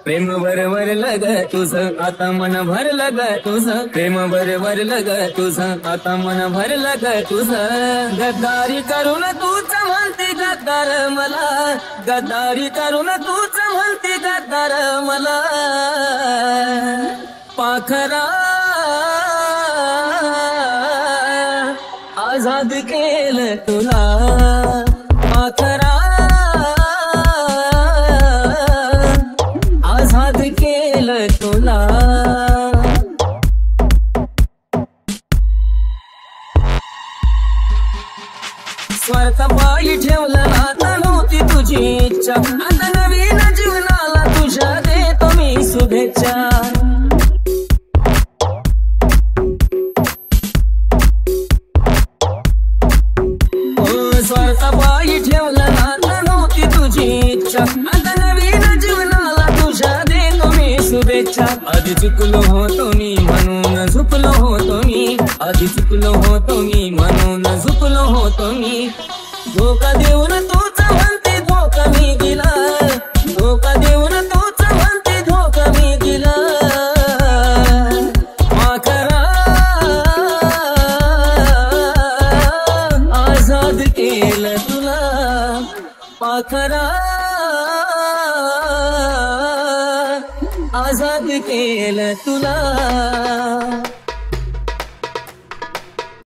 प्रेम भरलं ग तुझं आता मन भरलं ग तुझं प्रेम भरलं ग तुझं आता मन भरलं ग तुझं गद्दारी करून तूच म्हणते गद्दार मला गद्दारी करून तूच म्हणते गद्दार मला पाखरा आजाद केलं तुला पाखरा आजाद केलं तुला स्वार्थ पायी ठेवलं आता नव्हती तुझी इच्छा आता नवीन जीवनाला तुझ्या देतो मी शुभेच्छा स्वार्थ पायी ठेवलं आता नव्हती तुझी इच्छा आता नवीन जीवनाला तुझ्या देतो मी शुभेच्छा आधी चुकलो होतो मी म्हणून झुकलो होतो मी आधी चुकलो होतो मी म्हणून झुकलो होतो मी धोका देऊन तूच म्हणते धोका मी दिला धोका देऊन तूच म्हणते धोका मी दिला पाखरा आजाद केलं तुला पाखरा आजाद केलं तुला